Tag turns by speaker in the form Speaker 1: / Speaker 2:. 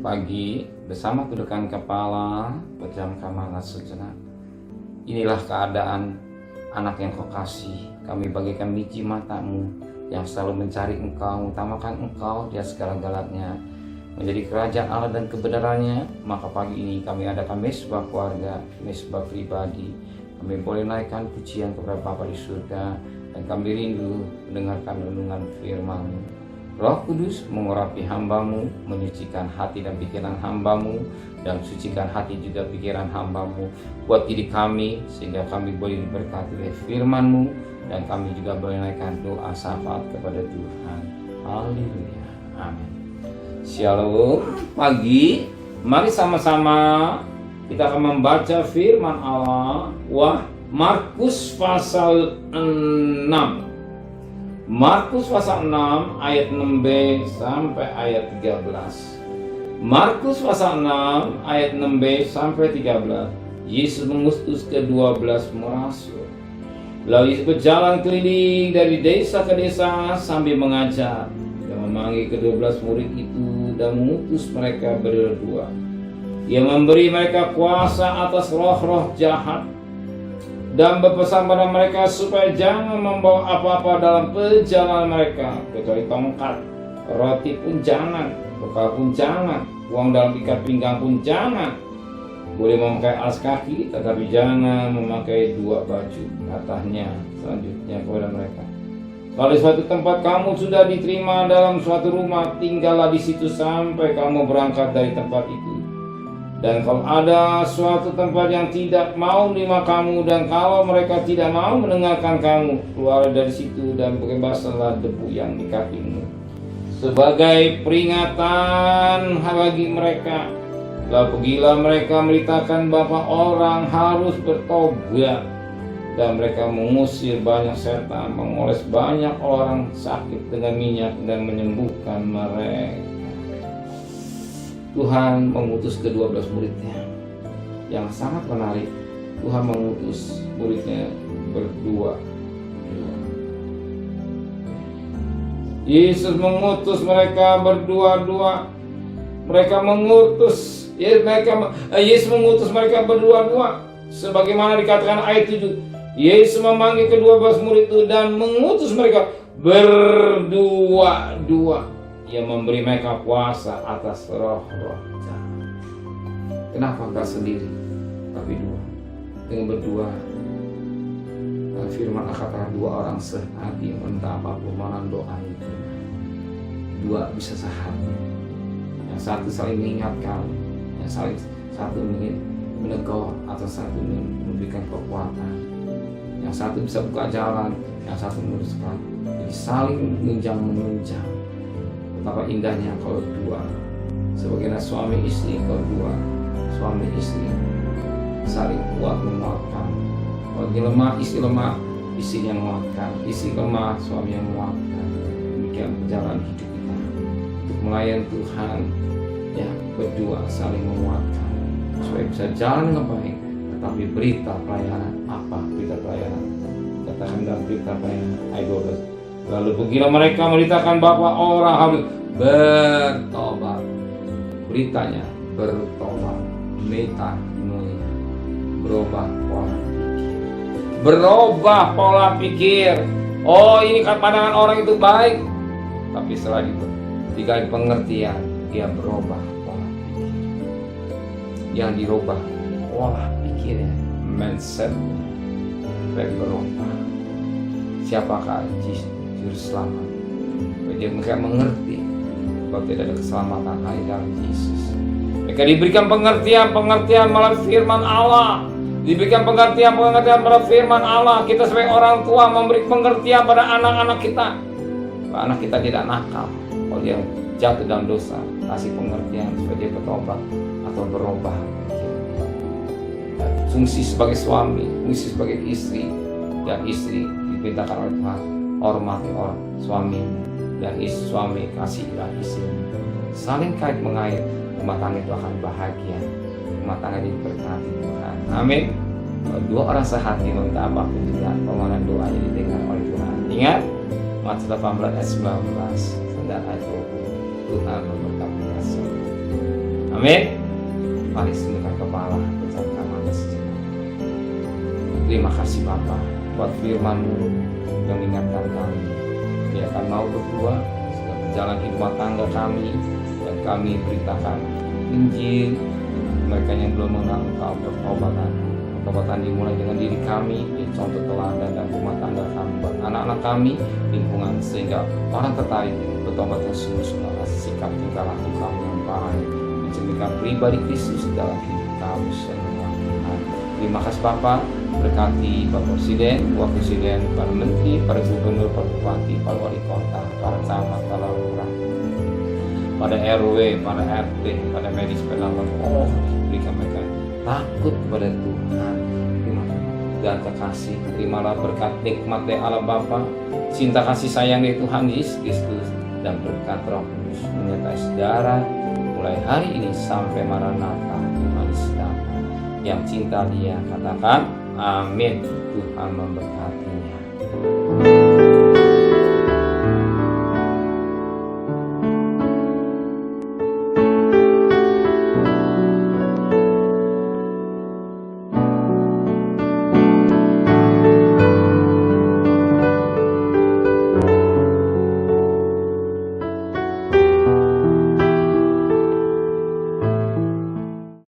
Speaker 1: pagi bersama tundukkan kepala, pejamkan mata sejenak. Inilah keadaan anak yang kau kasih. Kami bagikan biji matamu yang selalu mencari engkau, utamakan engkau di segala-galanya, menjadi kerajaan Allah dan kebenarannya. Maka pagi ini kami adakan mesbah keluarga, mesbah pribadi. Kami boleh naikkan pujian kepada Bapa di surga, dan kami rindu mendengarkan renungan firman-Mu. Roh Kudus mengurapi hamba-Mu, menyucikan hati dan pikiran hamba-Mu, dan sucikan hati juga pikiran hamba-Mu buat diri kami, sehingga kami boleh diberkati oleh firman-Mu, dan kami juga boleh naikkan doa syafaat kepada Tuhan. Haleluya, amin. Shalom. Pagi, mari sama-sama kita akan membaca firman Allah. Markus pasal 6. Markus pasal 6 ayat 6b sampai ayat 13. Markus pasal 6 ayat 6b sampai 13. Yesus mengutus ke-12 rasul. Lalu Yesus berjalan keliling dari desa ke desa sambil mengajar. Dia memanggil ke-12 murid itu dan mengutus mereka berdua. Dia memberi mereka kuasa atas roh-roh jahat dan berpesan pada mereka supaya jangan membawa apa-apa dalam perjalanan mereka, kecuali tongkat, roti pun jangan, bekal pun jangan, uang dalam ikat pinggang pun jangan. Boleh memakai alas kaki, tetapi jangan memakai dua baju, katanya selanjutnya kepada mereka. Kalau di suatu tempat kamu sudah diterima dalam suatu rumah, tinggallah di situ sampai kamu berangkat dari tempat itu. Dan kalau ada suatu tempat yang tidak mau menerima kamu, dan kalau mereka tidak mau mendengarkan kamu, keluar dari situ dan bebaslah debu yang di kakimu, sebagai peringatan bagi mereka. Lalu pergilah mereka memberitakan bahwa orang harus bertobat, dan mereka mengusir banyak setan, mengoles banyak orang sakit dengan minyak, dan menyembuhkan mereka. Tuhan mengutus ke-12 muridnya. Yang sangat menarik, Tuhan mengutus muridnya berdua. Yesus mengutus mereka berdua-dua. Yesus mengutus mereka berdua-dua. Sebagaimana dikatakan ayat 7. Yesus memanggil ke-12 murid itu dan mengutus mereka berdua-dua. Yang memberi mereka kuasa atas roh-roh jahat. Kenapa enggak sendiri, tapi dua? Dengan berdua, firman kata dua orang sehati minta apapun mana doa itu. Dua bisa sehati. Yang satu saling mengingatkan, yang satu menegur, atau satu memberikan kekuatan. Yang satu bisa buka jalan, yang satu meluruskan. Jadi saling menunjang. Betapa indahnya kalau dua, sebagaimana suami istri kalau dua, suami istri saling kuat menguatkan. Kalau dia lemah, istri lemah, istri yang menguatkan, istri lemah, suami yang menguatkan. Demikian perjalanan hidup kita untuk melayani Tuhan, ya berdua saling menguatkan supaya bisa jalan dengan baik. Tetapi berita pelayanan, apa berita pelayanan? Katakan dalam berita pelayanan ayat 12. Lalu pergilah mereka memberitakan bahwa orang harus bertobat. Beritanya bertobat, metanoia, berubah pola pikir. Oh, ini kan pandangan orang itu baik, tapi setelah itu dikali pengertian, dia berubah pola pikir. Yang dirubah pola pikirnya, mindset, berubah. Siapakah Juru Selamat? Dia mereka mengerti bahwa tidak ada keselamatan hanya dalam Yesus. Mereka diberikan pengertian melalui firman Allah. Diberikan pengertian melalui firman Allah. Kita sebagai orang tua memberi pengertian pada anak-anak kita. Bahwa anak kita tidak nakal. Kalau dia jatuh dalam dosa, kasih pengertian supaya dia bertobat atau berubah. Fungsi sebagai suami, fungsi sebagai istri, dan istri diperintahkan oleh Tuhan hormati orang suami, dan istri suami kasihilah istri. Saling kait mengait, rumah tangga itu akan bahagia, rumah tangga diberkati Tuhan. Amin. Dua orang sehati meminta apapun juga, permohonan doanya didengar oleh Tuhan. Ingat Matius 18 ayat 19 dan ayat 20. Tuhan memberkati kita semua. Amin. Mari tundukkan kepala, pejamkan mata sejenak. Terima kasih Bapa buat firman-Mu yang mengingatkan kami. Biarkan mau berdua sudah berjalan di rumah tangga kami, dan kami beritakan Injil. Mereka yang belum mengenal Engkau pertobatan. Pertobatan dimulai dengan diri kami, di contoh teladan dan rumah tangga kami buat anak-anak kami, lingkungan, sehingga orang tertarik bertobat yang sungguh-sungguh atas sikap tingkah laku kami yang baik, mencerminkan pribadi Kristus dalam hidup kami semua. Tuhan, terima kasih Bapa. Berkati Bapak Presiden, Wakil Presiden, para Menteri, para Gubernur, para Bupati, para Wali Kota, para camat, para lurah, pada RW, pada RT, pada medis, pedagang. Oh, berikan mereka takut pada Tuhan. Terima dan terkasih. Terimalah berkat nikmat dari Allah Bapa, cinta kasih sayang dari Tuhan Yesus Kristus, dan berkat Roh Kudus menyertai saudara mulai hari ini sampai Maranatha Tuhan Yesus datang. Yang cinta Dia katakan amin. Tuhan memberkati.